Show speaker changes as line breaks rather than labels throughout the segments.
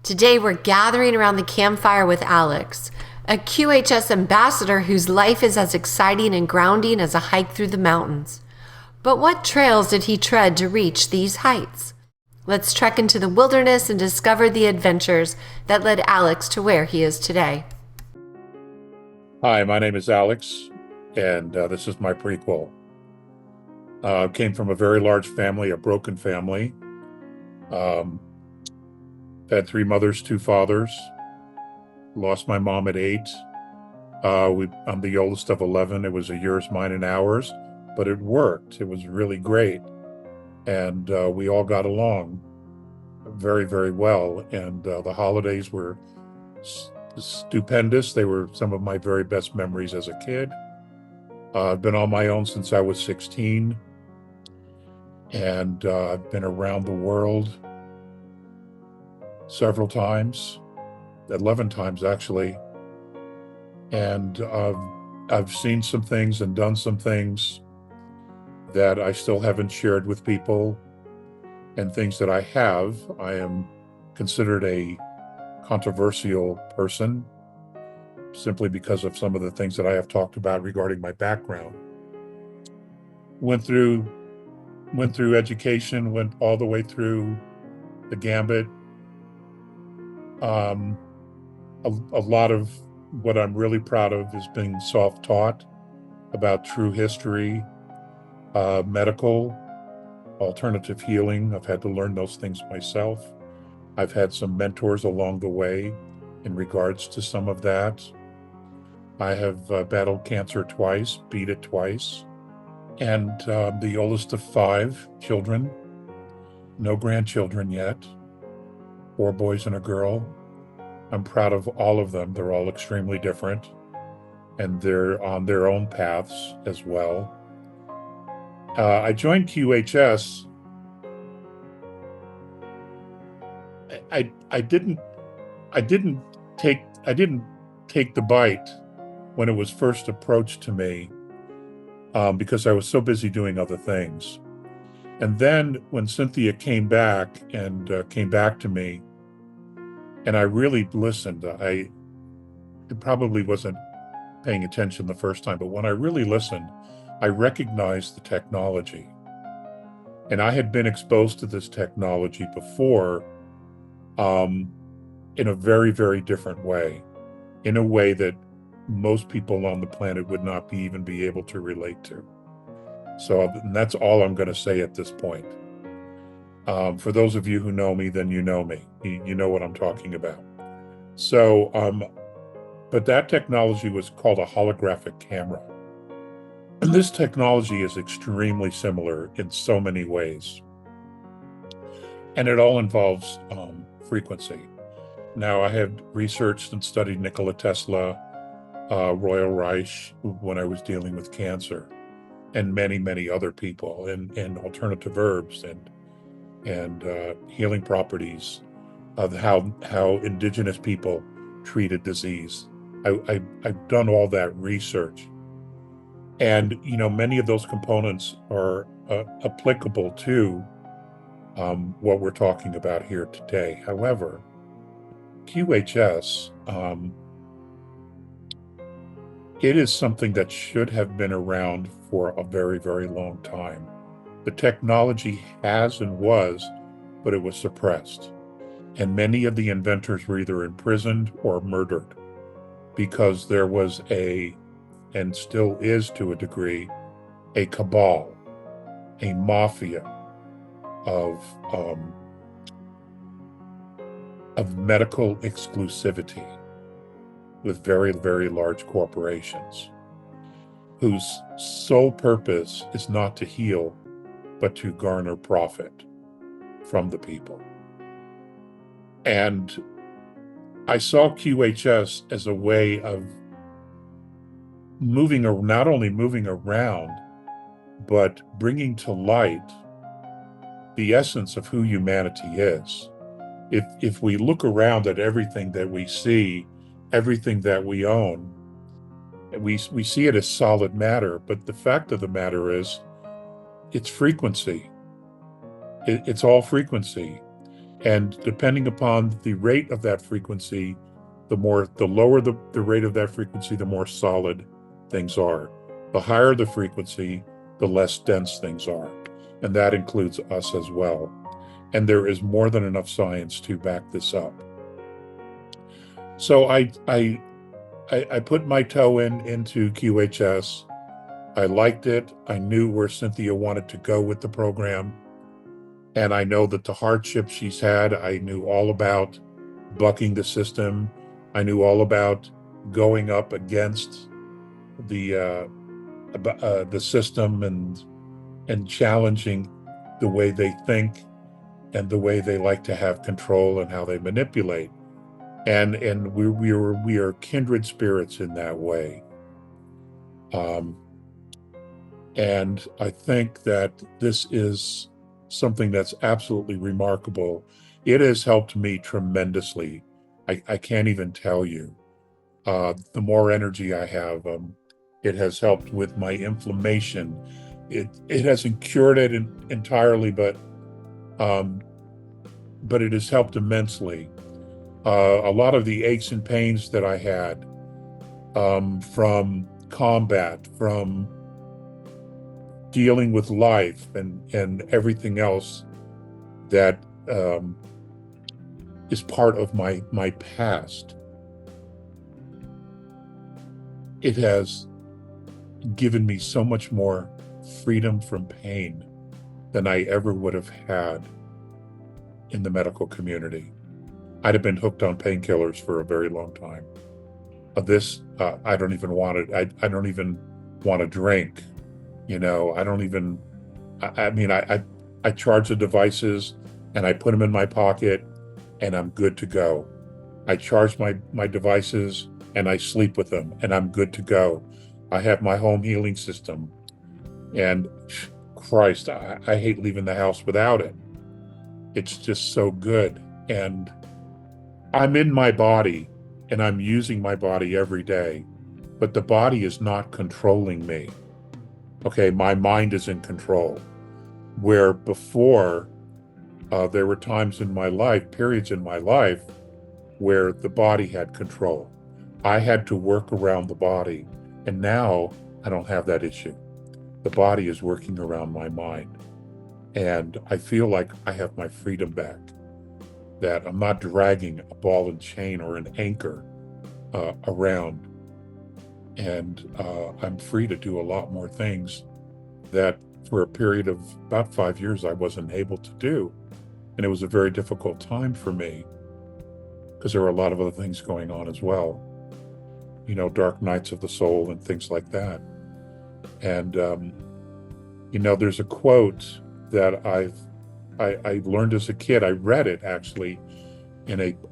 Today we're gathering around the campfire with Alex, a QHS ambassador whose life is as exciting and grounding as a hike through the mountains. But what trails did he tread to reach these heights? Let's trek into the wilderness and discover the adventures that led Alex to where he is today.
Hi, my name is Alex, and this is my prequel. Came from a very large family, a broken family. Had 3 mothers, 2 fathers. Lost my mom at 8. I'm the oldest of 11. It was a yours, mine, and ours, but it worked. It was really great. And we all got along very, very well. And the holidays were stupendous. They were some of my very best memories as a kid. I've been on my own since I was 16. And I've been around the world several times, 11 times actually. And I've seen some things and done some things that I still haven't shared with people, and things that I have. I am considered a controversial person simply because of some of the things that I have talked about regarding my background. Went through education, went all the way through the gambit. A lot of what I'm really proud of is being self-taught about true history, medical, alternative healing. I've had to learn those things myself. I've had some mentors along the way in regards to some of that. I have battled cancer twice, beat it twice, and the oldest of 5 children, no grandchildren yet, 4 boys and a girl. I'm proud of all of them. They're all extremely different, and they're on their own paths as well. I joined QHS. I didn't take the bite when it was first approached to me, because I was so busy doing other things. And then when Cynthia came back to me, and I really listened. I probably wasn't paying attention the first time, but when I really listened, I recognized the technology. And I had been exposed to this technology before, in a very, very different way, in a way that most people on the planet would not even be able to relate to. So that's all I'm going to say at this point. For those of you who know me, then you know me. You know what I'm talking about. So, but that technology was called a holographic camera. And this technology is extremely similar in so many ways. And it all involves frequency. Now, I had researched and studied Nikola Tesla, Royal Reich when I was dealing with cancer, and many, many other people, and alternative herbs and healing properties of how indigenous people treated disease. I've done all that research, and many of those components are applicable to what we're talking about here today. However, QHS, it is something that should have been around for a very, very long time. The technology has and was, but it was suppressed. And many of the inventors were either imprisoned or murdered because there was and still is to a degree, a cabal, a mafia of medical exclusivity with very, very large corporations whose sole purpose is not to heal, but to garner profit from the people. And I saw QHS as a way of not only moving around, but bringing to light the essence of who humanity is. If we look around at everything that we see, everything that we own, we see it as solid matter, but the fact of the matter is, it's frequency. It's all frequency. And depending upon the rate of that frequency, the lower the rate of that frequency, the more solid things are. The higher the frequency, the less dense things are. And that includes us as well. And there is more than enough science to back this up. So I put my toe into QHS. I liked it. I knew where Cynthia wanted to go with the program. And I know that the hardships she's had, I knew all about bucking the system. I knew all about going up against the system and challenging the way they think and the way they like to have control and how they manipulate. And we are kindred spirits in that way. And I think that this is something that's absolutely remarkable. It has helped me tremendously. I can't even tell you. The more energy I have, it has helped with my inflammation. It hasn't cured it entirely, but it has helped immensely. A lot of the aches and pains that I had from combat, from dealing with life and everything else that is part of my past, it has given me so much more freedom from pain than I ever would have had in the medical community. I'd have been hooked on painkillers for a very long time. I don't even want it. I don't even want to drink. I don't even, I charge the devices and I put them in my pocket and I'm good to go. I charge my devices and I sleep with them and I'm good to go. I have my home healing system, and Christ, I hate leaving the house without it. It's just so good. And I'm in my body and I'm using my body every day, but the body is not controlling me. Okay, my mind is in control. Where before, there were times in my life, periods in my life, where the body had control. I had to work around the body, and now I don't have that issue. The body is working around my mind, and I feel like I have my freedom back, that I'm not dragging a ball and chain or an anchor around, and I'm free to do a lot more things that for a period of about 5 years I wasn't able to do. And it was a very difficult time for me because there were a lot of other things going on as well, dark nights of the soul and things like that. And there's a quote that I learned as a kid. I read it actually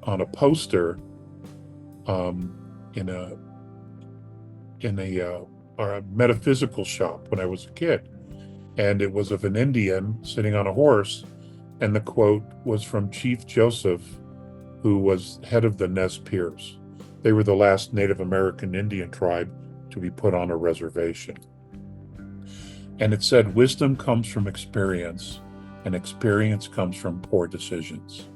on a poster in a metaphysical shop when I was a kid, and it was of an Indian sitting on a horse, and the quote was from Chief Joseph, who was head of the Nez Perce. They were the last Native American Indian tribe to be put on a reservation. And it said, wisdom comes from experience, and experience comes from poor decisions.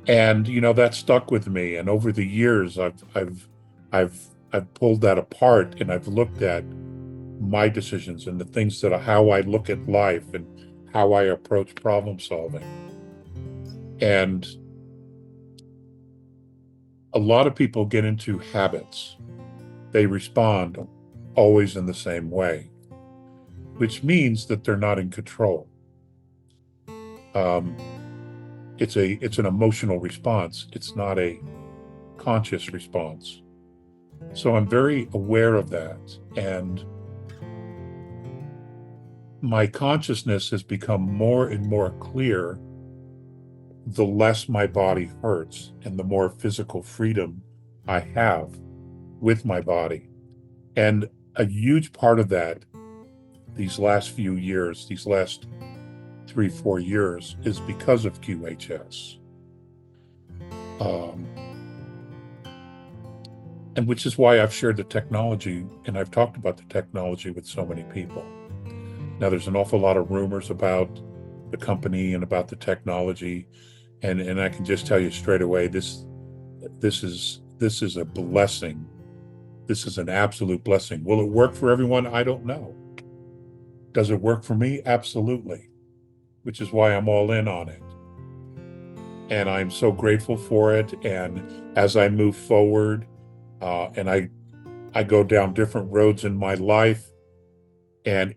And that stuck with me. And over the years, I've pulled that apart, and I've looked at my decisions and the things how I look at life and how I approach problem solving. And a lot of people get into habits. They respond always in the same way, which means that they're not in control. It's an emotional response. It's not a conscious response. So I'm very aware of that. And my consciousness has become more and more clear the less my body hurts and the more physical freedom I have with my body. And a huge part of that, these last few years, these last 3-4 years, is because of QHS. And which is why I've shared the technology and I've talked about the technology with so many people. Now, there's an awful lot of rumors about the company and about the technology. And I can just tell you straight away, this is a blessing. This is an absolute blessing. Will it work for everyone? I don't know. Does it work for me? Absolutely. Which is why I'm all in on it. And I'm so grateful for it. And as I move forward, and I go down different roads in my life and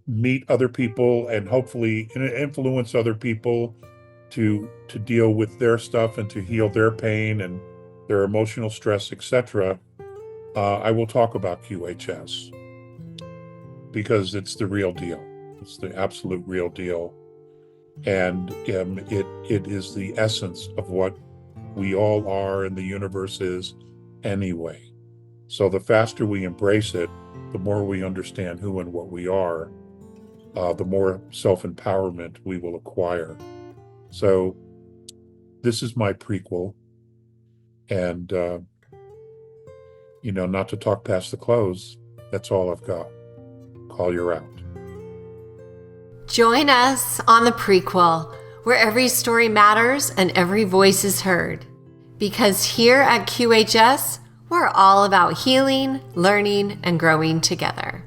meet other people and hopefully influence other people to deal with their stuff and to heal their pain and their emotional stress, etc. I will talk about QHS because it's the real deal. It's the absolute real deal. And it is the essence of what we all are and the universe is anyway. So the faster we embrace it, the more we understand who and what we are, the more self-empowerment we will acquire. So this is my prequel. And, not to talk past the close, that's all I've got. Call, you're out.
Join us on the Prequel, where every story matters and every voice is heard. Because here at QHS, we're all about healing, learning, and growing together.